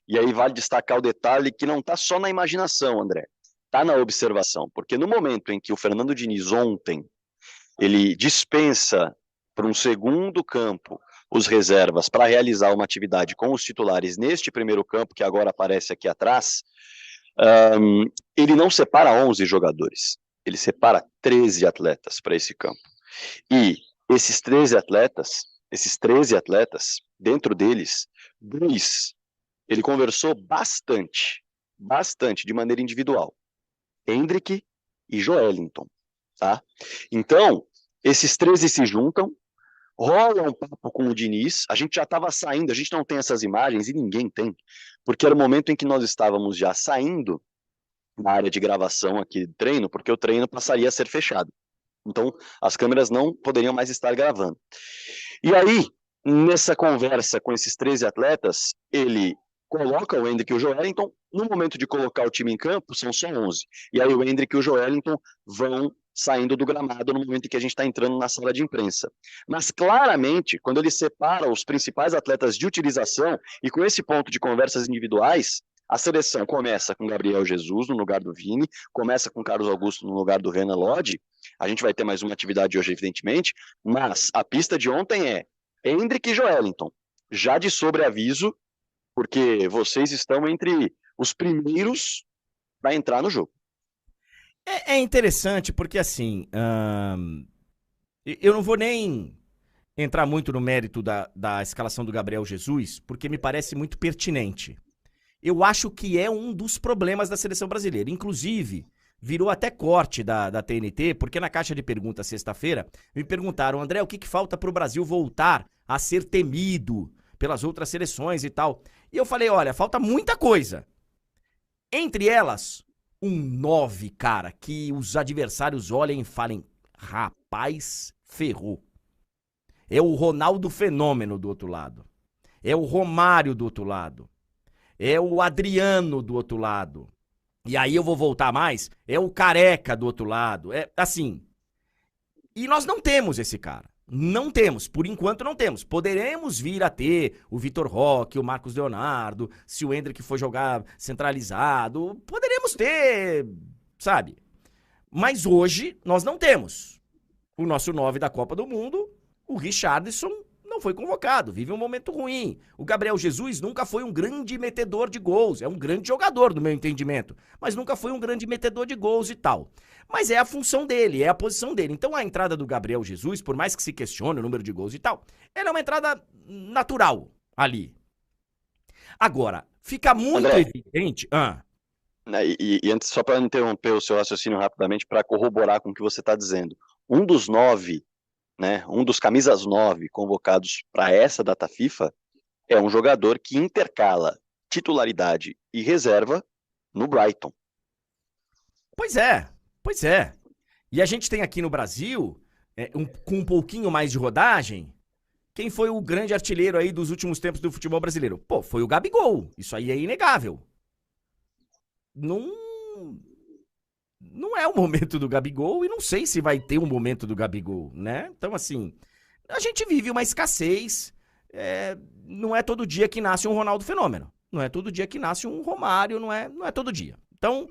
E aí vale destacar o detalhe que não está só na imaginação, André, está na observação, porque no momento em que o Fernando Diniz ontem ele dispensa para um segundo campo os reservas para realizar uma atividade com os titulares neste primeiro campo, que agora aparece aqui atrás, ele não separa 11 jogadores, ele separa 13 atletas para esse campo. E esses 13 atletas, dentro deles, dois, ele conversou bastante, de maneira individual. Hendrick e Joelinton, tá? Então, esses 13 se juntam, rola um papo com o Diniz, a gente já estava saindo, a gente não tem essas imagens e ninguém tem, porque era o momento em que nós estávamos já saindo na área de gravação aqui do treino, porque o treino passaria a ser fechado. Então, as câmeras não poderiam mais estar gravando. E aí, nessa conversa com esses 13 atletas, ele coloca o Hendrick e o Joelinton. No momento de colocar o time em campo, são só 11. E aí o Hendrick e o Joelinton vão saindo do gramado no momento em que a gente está entrando na sala de imprensa. Mas claramente, quando ele separa os principais atletas de utilização, e com esse ponto de conversas individuais, a seleção começa com Gabriel Jesus no lugar do Vini, começa com Carlos Augusto no lugar do Renan Lodge. A gente vai ter mais uma atividade hoje, evidentemente, mas a pista de ontem é Hendrick e Joelinton. Já de sobreaviso, porque vocês estão entre os primeiros para entrar no jogo. É interessante porque, assim, eu não vou nem entrar muito no mérito da escalação do Gabriel Jesus, porque me parece muito pertinente. Eu acho que é um dos problemas da seleção brasileira. Inclusive, virou até corte da TNT, porque na caixa de perguntas sexta-feira me perguntaram, André, o que falta para o Brasil voltar a ser temido pelas outras seleções e tal? E eu falei, olha, falta muita coisa. Entre elas, um 9, cara, que os adversários olhem e falem, rapaz, ferrou. É o Ronaldo Fenômeno do outro lado. É o Romário do outro lado. É o Adriano do outro lado. E aí eu vou voltar mais, é o Careca do outro lado. É assim. E nós não temos esse cara. Não temos, por enquanto não temos. Poderemos vir a ter o Vitor Roque, o Marcos Leonardo, se o Hendrick for jogar centralizado, poderemos ter, sabe? Mas hoje nós não temos. O nosso 9 da Copa do Mundo, o Richarlison, não foi convocado, vive um momento ruim. O Gabriel Jesus nunca foi um grande metedor de gols, é um grande jogador, no meu entendimento, mas nunca foi um grande metedor de gols e tal. Mas é a função dele, é a posição dele. Então a entrada do Gabriel Jesus, por mais que se questione o número de gols e tal, ela é uma entrada natural ali. Agora, fica muito André, evidente... e antes, só para interromper o seu raciocínio rapidamente, para corroborar com o que você está dizendo, um dos 9, né, um dos camisas 9 convocados para essa data FIFA é um jogador que intercala titularidade e reserva no Brighton. Pois é, pois é. E a gente tem aqui no Brasil, com um pouquinho mais de rodagem, quem foi o grande artilheiro aí dos últimos tempos do futebol brasileiro? Pô, foi o Gabigol. Isso aí é inegável. Não é o momento do Gabigol e não sei se vai ter um momento do Gabigol, né? Então, assim, a gente vive uma escassez. Não é todo dia que nasce um Ronaldo Fenômeno. Não é todo dia que nasce um Romário, não é todo dia. Então,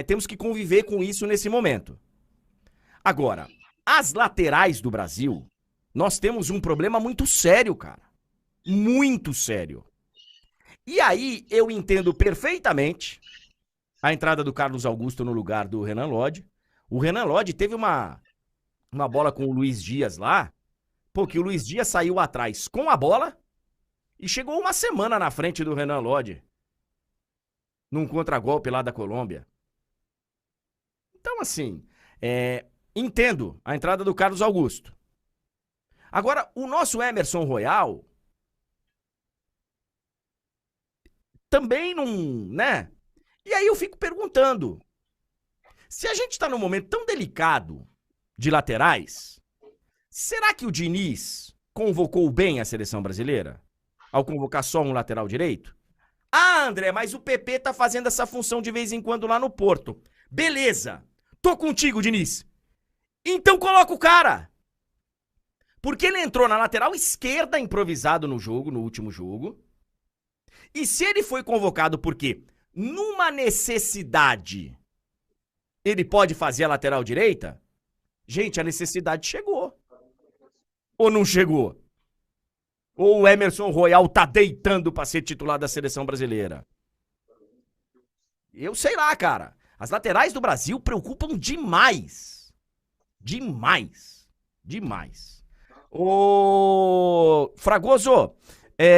temos que conviver com isso nesse momento. Agora, as laterais do Brasil, nós temos um problema muito sério, cara. Muito sério. E aí, eu entendo perfeitamente a entrada do Carlos Augusto no lugar do Renan Lodge. O Renan Lodge teve uma bola com o Luiz Dias lá, porque o Luiz Dias saiu atrás com a bola e chegou uma semana na frente do Renan Lodge num contragolpe lá da Colômbia. Então, assim, entendo a entrada do Carlos Augusto. Agora, o nosso Emerson Royal também não, né? E aí eu fico perguntando, se a gente tá num momento tão delicado de laterais, será que o Diniz convocou bem a seleção brasileira? Ao convocar só um lateral direito? Ah, André, mas o PP tá fazendo essa função de vez em quando lá no Porto. Beleza, tô contigo, Diniz. Então coloca o cara. Porque ele entrou na lateral esquerda improvisado no jogo, no último jogo. E se ele foi convocado por quê? Numa necessidade, ele pode fazer a lateral direita? Gente, a necessidade chegou. Ou não chegou? Ou o Emerson Royal tá deitando pra ser titular da seleção brasileira? Eu sei lá, cara. As laterais do Brasil preocupam demais. Demais. Demais. Ô, Fragoso,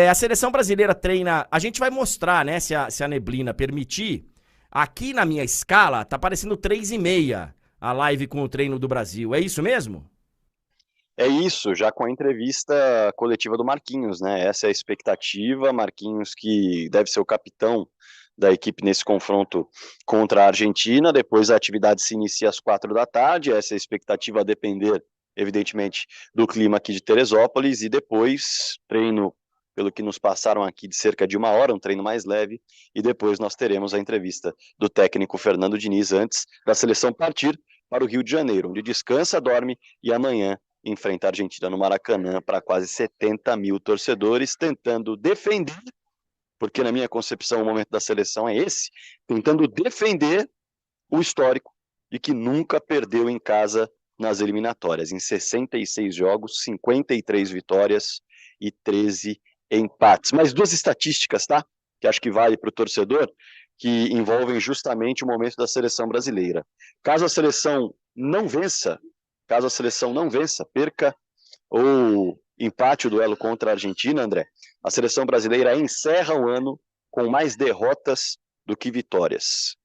a seleção brasileira treina... A gente vai mostrar, né, se a neblina permitir. Aqui na minha escala, tá parecendo 3h30 a live com o treino do Brasil. É isso mesmo? É isso, já com a entrevista coletiva do Marquinhos, né? Essa é a expectativa. Marquinhos, que deve ser o capitão da equipe nesse confronto contra a Argentina. Depois a atividade se inicia às 4 da tarde. Essa é a expectativa, a depender, evidentemente, do clima aqui de Teresópolis. E depois, treino, pelo que nos passaram aqui, de cerca de 1 hora, um treino mais leve. E depois nós teremos a entrevista do técnico Fernando Diniz antes da seleção partir para o Rio de Janeiro, onde descansa, dorme e amanhã enfrenta a Argentina no Maracanã para quase 70 mil torcedores, tentando defender, porque na minha concepção o momento da seleção é esse, tentando defender o histórico de que nunca perdeu em casa nas eliminatórias. Em 66 jogos, 53 vitórias e 13 empates. Mais 2 estatísticas, tá? Que acho que vale para o torcedor, que envolvem justamente o momento da seleção brasileira. Caso a seleção não vença, perca ou empate o duelo contra a Argentina, André, a seleção brasileira encerra o ano com mais derrotas do que vitórias.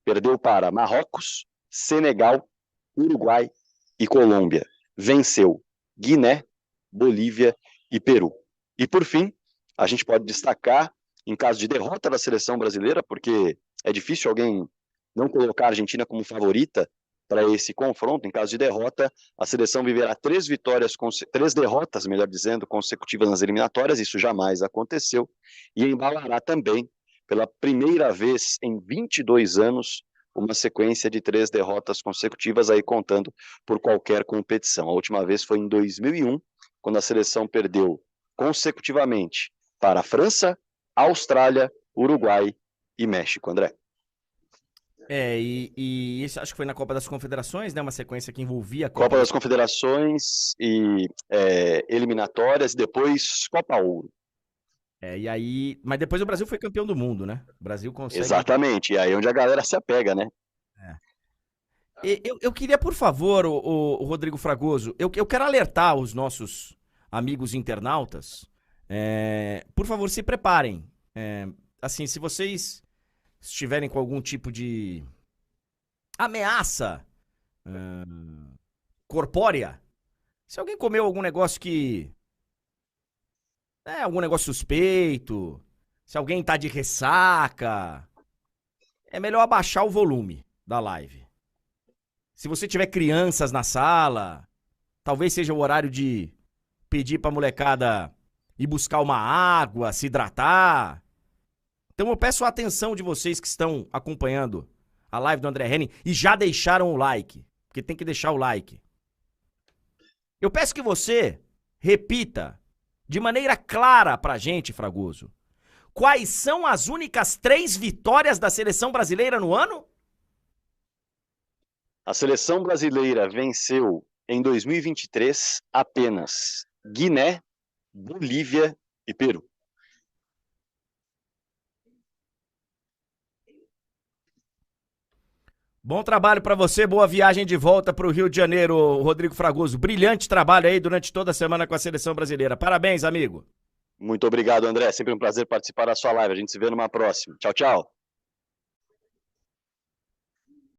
Perdeu para Marrocos, Senegal, Uruguai e Colômbia. Venceu Guiné, Bolívia e Peru. E por fim, a gente pode destacar, em caso de derrota da seleção brasileira, porque é difícil alguém não colocar a Argentina como favorita para esse confronto. Em caso de derrota, a seleção viverá 3 derrotas, melhor dizendo, consecutivas nas eliminatórias. Isso jamais aconteceu, e embalará também, pela primeira vez em 22 anos, uma sequência de 3 derrotas consecutivas, aí contando por qualquer competição. A última vez foi em 2001, quando a seleção perdeu consecutivamente para a França, Austrália, Uruguai e México, André. E isso acho que foi na Copa das Confederações, né? Uma sequência que envolvia a Copa das Confederações e eliminatórias, depois Copa Ouro. E aí... Mas depois o Brasil foi campeão do mundo, né? O Brasil consegue... Exatamente, e aí é onde a galera se apega, né? Eu queria, por favor, o Rodrigo Fragoso, eu quero alertar os nossos amigos internautas. Por favor, se preparem. Assim, se vocês estiverem com algum tipo de ameaça corpórea, se alguém comeu algum negócio algum negócio suspeito, se alguém tá de ressaca, é melhor abaixar o volume da live. Se você tiver crianças na sala, talvez seja o horário de pedir pra molecada ir buscar uma água, se hidratar. Então eu peço a atenção de vocês que estão acompanhando a live do André Henning e já deixaram o like, porque tem que deixar o like. Eu peço que você repita de maneira clara pra gente, Fragoso, quais são as únicas 3 vitórias da seleção brasileira no ano? A seleção brasileira venceu em 2023 apenas Guiné, Bolívia e Peru. Bom trabalho pra você, boa viagem de volta pro Rio de Janeiro, Rodrigo Fragoso. Brilhante trabalho aí durante toda a semana com a seleção brasileira. Parabéns, amigo. Muito obrigado, André. Sempre um prazer participar da sua live. A gente se vê numa próxima. Tchau, tchau.